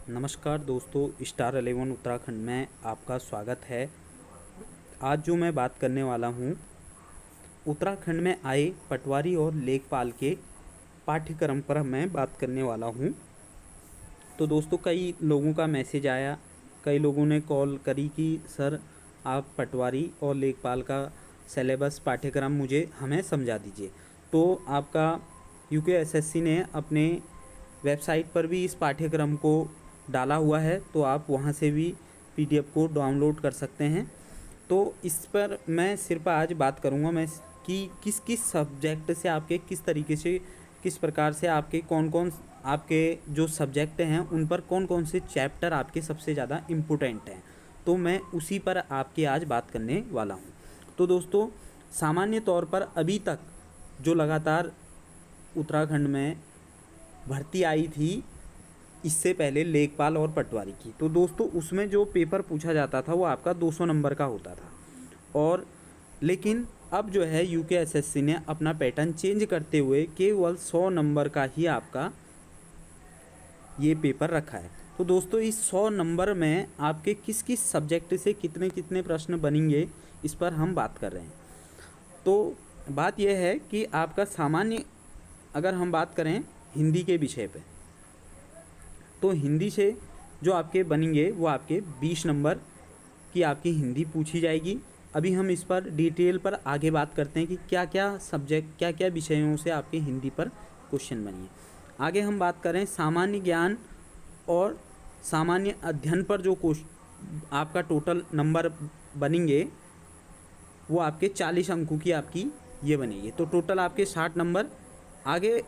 नमस्कार दोस्तों, स्टार 11 उत्तराखंड में आपका स्वागत है। आज जो मैं बात करने वाला हूँ, उत्तराखंड में आए पटवारी और लेखपाल के पाठ्यक्रम पर मैं बात करने वाला हूँ। तो दोस्तों, कई लोगों का मैसेज आया, कई लोगों ने कॉल करी कि सर आप पटवारी और लेखपाल का सिलेबस पाठ्यक्रम हमें समझा दीजिए। तो आपका यूकेएसएससी ने अपने वेबसाइट पर भी इस पाठ्यक्रम को डाला हुआ है, तो आप वहां से भी पीडीएफ को डाउनलोड कर सकते हैं। तो इस पर मैं सिर्फ आज बात करूंगा मैं कि किस किस सब्जेक्ट से आपके किस तरीके से किस प्रकार से आपके कौन कौन आपके जो सब्जेक्ट हैं उन पर कौन कौन से चैप्टर आपके सबसे ज़्यादा इम्पोर्टेंट हैं। तो मैं उसी पर आपकी आज बात करने वाला हूँ। तो दोस्तों, सामान्य तौर पर अभी तक जो लगातार उत्तराखंड में भर्ती आई थी, इससे पहले लेखपाल और पटवारी की, तो दोस्तों उसमें जो पेपर पूछा जाता था वो आपका 200 नंबर का होता था। और लेकिन अब जो है यूकेएसएससी ने अपना पैटर्न चेंज करते हुए केवल 100 नंबर का ही आपका ये पेपर रखा है। तो दोस्तों, इस 100 नंबर में आपके किस किस सब्जेक्ट से कितने कितने प्रश्न बनेंगे, इस पर हम बात कर रहे हैं। तो बात यह है कि आपका सामान्य, अगर हम बात करें हिंदी के विषय पे, तो हिंदी से जो आपके बनेंगे वो आपके 20 नंबर की आपकी हिंदी पूछी जाएगी। अभी हम इस पर डिटेल पर आगे बात करते हैं कि क्या क्या सब्जेक्ट, क्या क्या विषयों से आपके हिंदी पर क्वेश्चन बनिए। आगे हम बात करें सामान्य ज्ञान और सामान्य अध्ययन पर जो आपका टोटल नंबर बनेंगे वो आपके 40 अंकों की आपकी ये बनेगी, तो टोटल आपके 60 नंबर। आगे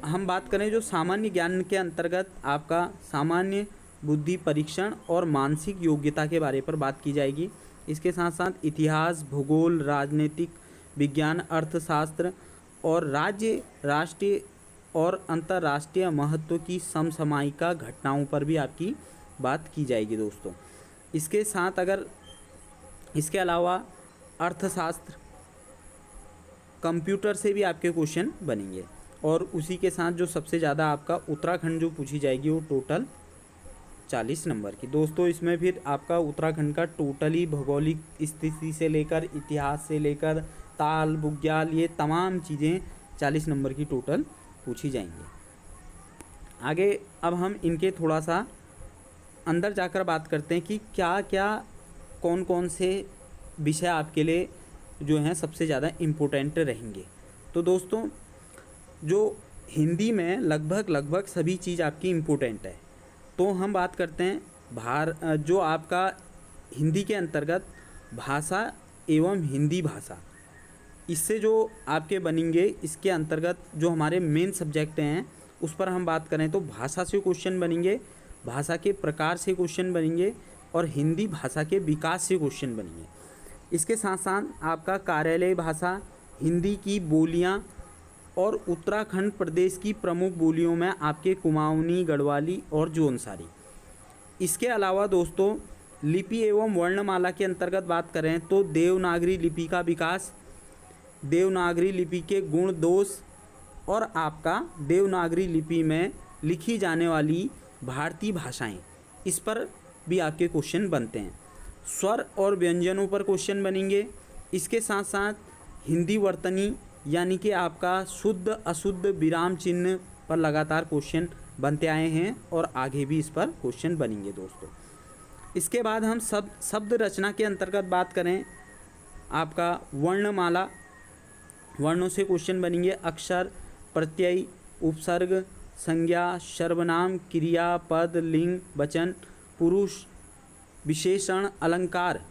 हम बात करें जो सामान्य ज्ञान के अंतर्गत आपका सामान्य बुद्धि परीक्षण और मानसिक योग्यता के बारे पर बात की जाएगी। इसके साथ साथ इतिहास, भूगोल, राजनीतिक विज्ञान, अर्थशास्त्र और राज्य, राष्ट्रीय और अंतर्राष्ट्रीय महत्व की समसामयिका घटनाओं पर भी आपकी बात की जाएगी दोस्तों। इसके साथ अगर इसके अलावा अर्थशास्त्र, कंप्यूटर से भी आपके क्वेश्चन बनेंगे। और उसी के साथ जो सबसे ज़्यादा आपका उत्तराखंड जो पूछी जाएगी वो टोटल 40 नंबर की। दोस्तों, इसमें फिर आपका उत्तराखंड का टोटली भौगोलिक स्थिति से लेकर इतिहास से लेकर ताल, भूग्याल, ये तमाम चीज़ें 40 नंबर की टोटल पूछी जाएंगी। आगे अब हम इनके थोड़ा सा अंदर जाकर बात करते हैं कि क्या क्या कौन कौन से विषय आपके लिए जो हैं सबसे ज़्यादा इम्पोर्टेंट रहेंगे। तो दोस्तों, जो हिंदी में लगभग सभी चीज़ आपकी इम्पोर्टेंट है। तो हम बात करते हैं जो आपका हिंदी के अंतर्गत भाषा एवं हिंदी भाषा, इससे जो आपके बनेंगे, इसके अंतर्गत जो हमारे मेन सब्जेक्ट हैं उस पर हम बात करें तो भाषा से क्वेश्चन बनेंगे, भाषा के प्रकार से क्वेश्चन बनेंगे और हिंदी भाषा के विकास से क्वेश्चन बनेंगे। इसके साथ साथ आपका कार्यालय भाषा, हिंदी की बोलियाँ और उत्तराखंड प्रदेश की प्रमुख बोलियों में आपके कुमाऊनी, गढ़वाली और जौनसारी। इसके अलावा दोस्तों, लिपि एवं वर्णमाला के अंतर्गत बात करें तो देवनागरी लिपि का विकास, देवनागरी लिपि के गुण दोष और आपका देवनागरी लिपि में लिखी जाने वाली भारतीय भाषाएं, इस पर भी आपके क्वेश्चन बनते हैं। स्वर और व्यंजनों पर क्वेश्चन बनेंगे। इसके साथ साथ हिंदी वर्तनी, यानी कि आपका शुद्ध अशुद्ध विराम चिन्ह पर लगातार क्वेश्चन बनते आए हैं और आगे भी इस पर क्वेश्चन बनेंगे दोस्तों। इसके बाद हम शब्द रचना के अंतर्गत बात करें, आपका वर्णमाला, वर्णों से क्वेश्चन बनेंगे। अक्षर, प्रत्यय, उपसर्ग, संज्ञा, सर्वनाम, क्रिया, पद, लिंग, वचन, पुरुष, विशेषण, अलंकार,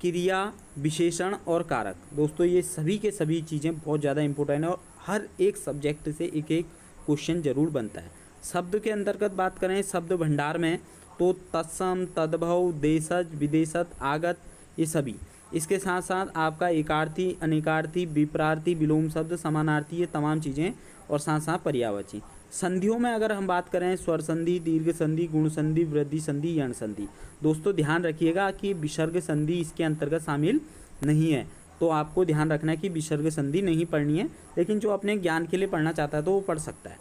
क्रिया, विशेषण और कारक। दोस्तों, ये सभी के सभी चीज़ें बहुत ज़्यादा इंपॉर्टेंट है और हर एक सब्जेक्ट से एक एक क्वेश्चन जरूर बनता है। शब्द के अंतर्गत बात करें शब्द भंडार में तो तत्सम, तद्भव, देशज, विदेशत, आगत, ये सभी। इसके साथ साथ आपका एकार्थी, अनेकार्थी, विपरार्थी, विलोम शब्द, समानार्थी, ये तमाम चीज़ें और साथ साथ पर्यायवाची। संधियों में अगर हम बात करें स्वर संधि, दीर्घ संधि, गुण संधि, वृद्धि संधि, यण संधि। दोस्तों, ध्यान रखिएगा कि विसर्ग संधि इसके अंतर्गत शामिल नहीं है, तो आपको ध्यान रखना है कि विसर्ग संधि नहीं पढ़नी है, लेकिन जो अपने ज्ञान के लिए पढ़ना चाहता है तो वो पढ़ सकता है।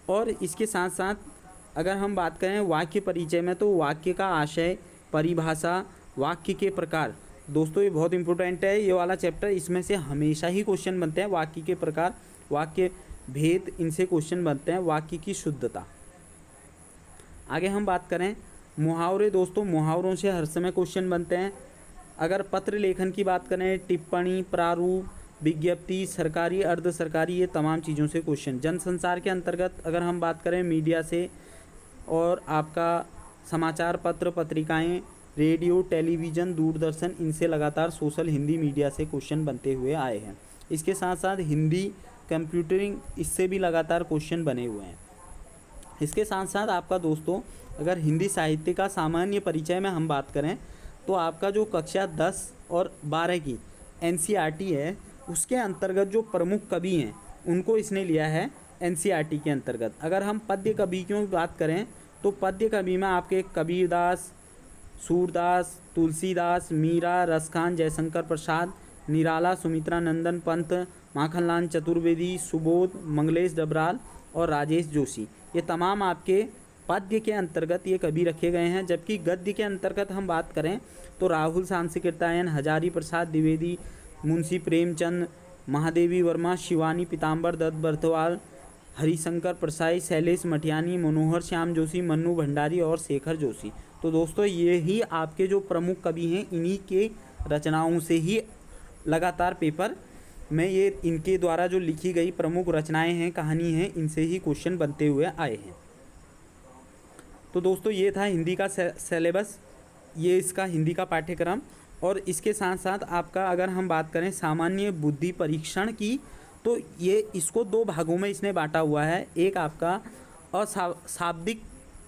और इसके साथ साथ अगर हम बात करें वाक्य परिचय में, तो वाक्य का आशय, परिभाषा, वाक्य के प्रकार। दोस्तों ये बहुत इंपॉर्टेंट है ये वाला चैप्टर, इसमें से हमेशा ही क्वेश्चन बनते हैं। वाक्य के प्रकार, वाक्य भेद, इनसे क्वेश्चन बनते हैं। वाक्य की शुद्धता। आगे हम बात करें मुहावरे। दोस्तों मुहावरों से हर समय क्वेश्चन बनते हैं। अगर पत्र लेखन की बात करें, टिप्पणी, प्रारूप, विज्ञप्ति, सरकारी, अर्ध सरकारी, ये तमाम चीज़ों से क्वेश्चन। जनसंचार के अंतर्गत अगर हम बात करें मीडिया से, और आपका समाचार पत्र, पत्रिकाएं, रेडियो, टेलीविज़न, दूरदर्शन, इनसे लगातार सोशल हिंदी मीडिया से क्वेश्चन बनते हुए आए हैं। इसके साथ साथ हिंदी, कंप्यूटरिंग, इससे भी लगातार क्वेश्चन बने हुए हैं। इसके साथ साथ आपका दोस्तों अगर हिंदी साहित्य का सामान्य परिचय में हम बात करें, तो आपका जो कक्षा 10 और 12 की एनसीईआरटी है, उसके अंतर्गत जो प्रमुख कवि हैं उनको इसने लिया है एनसीईआरटी के अंतर्गत। अगर हम पद्य कवि की बात करें, तो पद्य कवि में आपके कबीरदास, सूरदास, तुलसीदास, मीरा, रसखान, जयशंकर प्रसाद, निराला, सुमित्रा नंदन पंत, माखनलाल चतुर्वेदी, सुबोध, मंगलेश डबराल और राजेश जोशी, ये तमाम आपके पद्य के अंतर्गत ये कवि रखे गए हैं। जबकि गद्य के अंतर्गत हम बात करें, तो राहुल सांस्कृतायन, हजारी प्रसाद द्विवेदी, मुंशी प्रेमचंद, महादेवी वर्मा, शिवानी पीताम्बर दत्त बर्थवाल, हरिशंकर प्रसाई, शैलेश मठियानी, मनोहर श्याम जोशी, मन्नू भंडारी और शेखर जोशी। तो दोस्तों ये ही आपके जो प्रमुख कवि हैं, इन्हीं के रचनाओं से ही लगातार पेपर में ये इनके द्वारा जो लिखी गई प्रमुख रचनाएं हैं, कहानी हैं, इनसे ही क्वेश्चन बनते हुए आए हैं। तो दोस्तों ये था हिंदी का सिलेबस, ये इसका हिंदी का पाठ्यक्रम। और इसके साथ साथ आपका अगर हम बात करें सामान्य बुद्धि परीक्षण की, तो ये इसको 2 भागों में इसने बांटा हुआ है। एक आपका शाब्दिक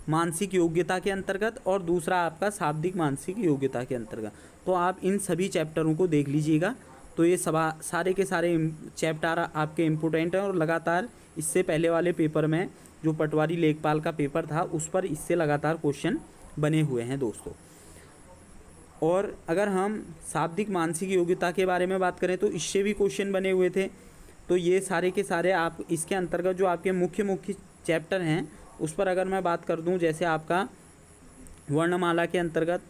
मानसिक योग्यता के अंतर्गत, और दूसरा आपका शाब्दिक मानसिक योग्यता के अंतर्गत। तो आप इन सभी चैप्टरों को देख लीजिएगा। तो ये सारे के सारे चैप्टर आपके इम्पोर्टेंट हैं, और लगातार इससे पहले वाले पेपर में जो पटवारी लेखपाल का पेपर था, उस पर इससे लगातार क्वेश्चन बने हुए हैं दोस्तों। और अगर हम शाब्दिक मानसिक योग्यता के बारे में बात करें, तो इससे भी क्वेश्चन बने हुए थे। तो ये सारे के सारे आप इसके अंतर्गत जो आपके मुख्य चैप्टर हैं, उस पर अगर मैं बात कर दूं, जैसे आपका वर्णमाला के अंतर्गत,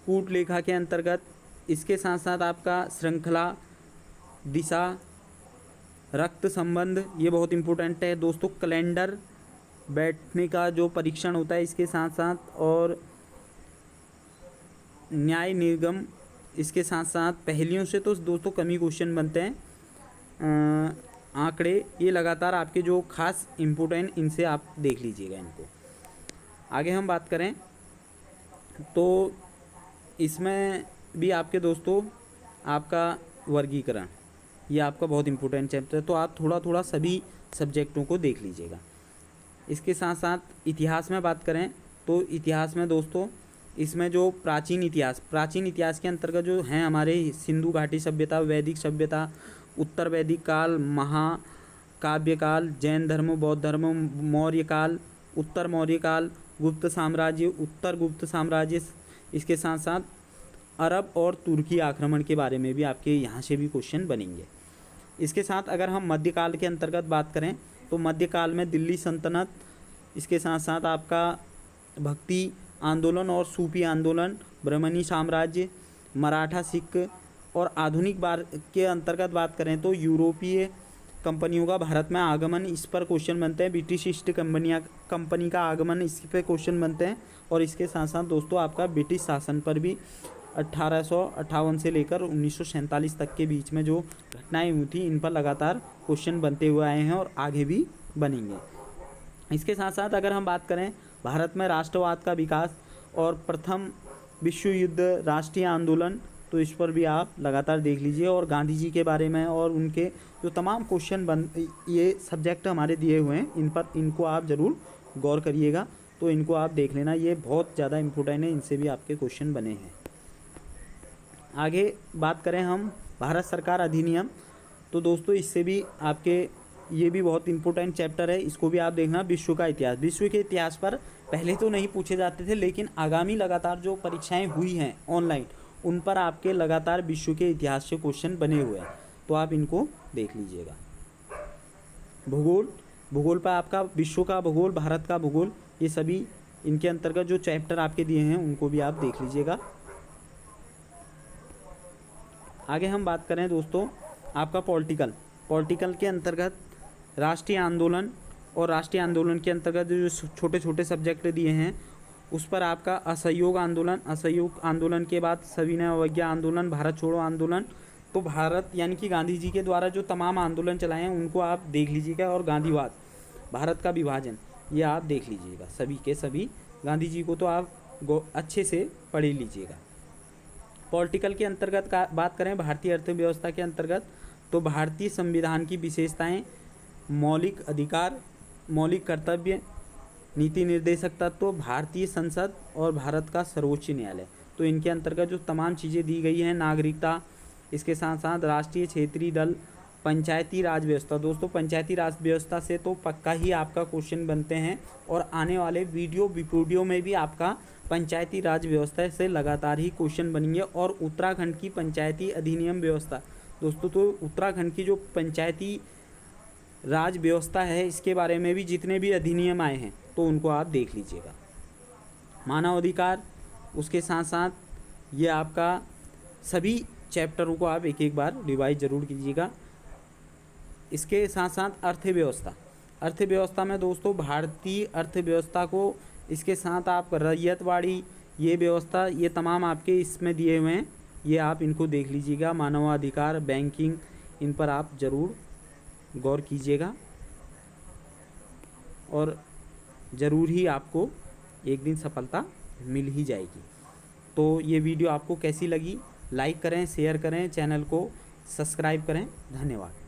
कूट लेखा के अंतर्गत, इसके साथ साथ आपका श्रृंखला, दिशा, रक्त संबंध, ये बहुत इम्पोर्टेंट है दोस्तों। कैलेंडर, बैठने का जो परीक्षण होता है, इसके साथ साथ, और न्याय निर्गम, इसके साथ साथ पहेलियों से तो दोस्तों कम ही क्वेश्चन बनते हैं। आंकड़े, ये लगातार आपके जो खास इम्पोर्टेंट, इनसे आप देख लीजिएगा इनको। आगे हम बात करें, तो इसमें भी आपके दोस्तों आपका वर्गीकरण, ये आपका बहुत इम्पोर्टेंट चैप्टर है। तो आप थोड़ा थोड़ा सभी सब्जेक्टों को देख लीजिएगा। इसके साथ साथ इतिहास में बात करें, तो इतिहास में दोस्तों इसमें जो प्राचीन इतिहास के अंतर्गत जो हैं हमारे सिंधु घाटी सभ्यता, वैदिक सभ्यता, उत्तर वैदिक काल, महाकाव्य काल, जैन धर्म, बौद्ध धर्म, मौर्य काल, उत्तर मौर्य काल, गुप्त साम्राज्य, उत्तर गुप्त साम्राज्य, इसके साथ साथ अरब और तुर्की आक्रमण के बारे में भी आपके यहाँ से भी क्वेश्चन बनेंगे। इसके साथ अगर हम मध्यकाल के अंतर्गत बात करें, तो मध्यकाल में दिल्ली सल्तनत, इसके साथ साथ आपका भक्ति आंदोलन और सूफी आंदोलन, ब्राह्मणी साम्राज्य, मराठा सिख, और आधुनिक बार के अंतर्गत बात करें तो यूरोपीय कंपनियों का भारत में आगमन, इस पर क्वेश्चन बनते हैं। ब्रिटिश ईस्ट कंपनी का आगमन, इस पर क्वेश्चन बनते हैं। और इसके साथ साथ दोस्तों आपका ब्रिटिश शासन पर भी 1858 से लेकर 1947 तक के बीच में जो घटनाएं हुई थी, इन पर लगातार क्वेश्चन बनते हुए आए हैं और आगे भी बनेंगे। इसके साथ साथ अगर हम बात करें भारत में राष्ट्रवाद का विकास और प्रथम विश्व युद्ध, राष्ट्रीय आंदोलन, तो इस पर भी आप लगातार देख लीजिए। और गांधी जी के बारे में और उनके जो तमाम क्वेश्चन ये सब्जेक्ट हमारे दिए हुए हैं, इनको आप ज़रूर गौर करिएगा। तो इनको आप देख लेना, ये बहुत ज़्यादा इम्पोर्टेंट है, इनसे भी आपके क्वेश्चन बने हैं। आगे बात करें हम भारत सरकार अधिनियम, तो दोस्तों इससे भी आपके ये भी बहुत इंपॉर्टेंट चैप्टर है, इसको भी आप देखना। विश्व का इतिहास, विश्व के इतिहास पर पहले तो नहीं पूछे जाते थे, लेकिन आगामी लगातार जो परीक्षाएं हुई हैं ऑनलाइन, उन पर आपके लगातार विश्व के इतिहास से क्वेश्चन बने हुए हैं, तो आप इनको देख लीजिएगा। भूगोल, भूगोल पर आपका विश्व का भूगोल, भारत का भूगोल, ये सभी इनके अंतर्गत जो चैप्टर आपके दिए हैं उनको भी आप देख लीजिएगा। आगे हम बात करें दोस्तों आपका पॉलिटिकल के अंतर्गत राष्ट्रीय आंदोलन, और राष्ट्रीय आंदोलन के अंतर्गत जो छोटे छोटे सब्जेक्ट दिए हैं उस पर आपका असहयोग आंदोलन के बाद सविनय अवज्ञा आंदोलन, भारत छोड़ो आंदोलन। तो भारत यानी कि गांधी जी के द्वारा जो तमाम आंदोलन चलाए हैं उनको आप देख लीजिएगा, और गांधीवाद, भारत का विभाजन, ये आप देख लीजिएगा। सभी के सभी गांधी जी को तो आप अच्छे से पढ़ लीजिएगा। पॉलिटिकल के अंतर्गत का बात करें भारतीय अर्थव्यवस्था के अंतर्गत, तो भारतीय संविधान की विशेषताएं, मौलिक अधिकार, मौलिक कर्तव्य, नीति निर्देशक तत्व, भारतीय संसद और भारत का सर्वोच्च न्यायालय, तो इनके अंतर्गत जो तमाम चीज़ें दी गई हैं, नागरिकता, इसके साथ साथ राष्ट्रीय क्षेत्रीय दल, पंचायती राज व्यवस्था। दोस्तों पंचायती राज व्यवस्था से तो पक्का ही आपका क्वेश्चन बनते हैं, और आने वाले वीडियो में भी आपका पंचायती राज व्यवस्था से लगातार ही क्वेश्चन बनेंगे। और उत्तराखंड की पंचायती अधिनियम व्यवस्था दोस्तों, तो उत्तराखंड की जो पंचायती राज व्यवस्था है इसके बारे में भी जितने भी अधिनियम आए हैं तो उनको आप देख लीजिएगा। मानव अधिकार, उसके साथ साथ ये आपका सभी चैप्टरों को आप एक एक बार रिवाइज जरूर कीजिएगा। इसके साथ साथ अर्थव्यवस्था में दोस्तों भारतीय अर्थव्यवस्था को, इसके साथ आप रैयतवाड़ी, ये व्यवस्था, ये तमाम आपके इसमें दिए हुए हैं, ये आप इनको देख लीजिएगा। मानवाधिकार, बैंकिंग, इन पर आप ज़रूर गौर कीजिएगा, और ज़रूर ही आपको एक दिन सफलता मिल ही जाएगी। तो ये वीडियो आपको कैसी लगी, लाइक करें, शेयर करें, चैनल को सब्सक्राइब करें। धन्यवाद।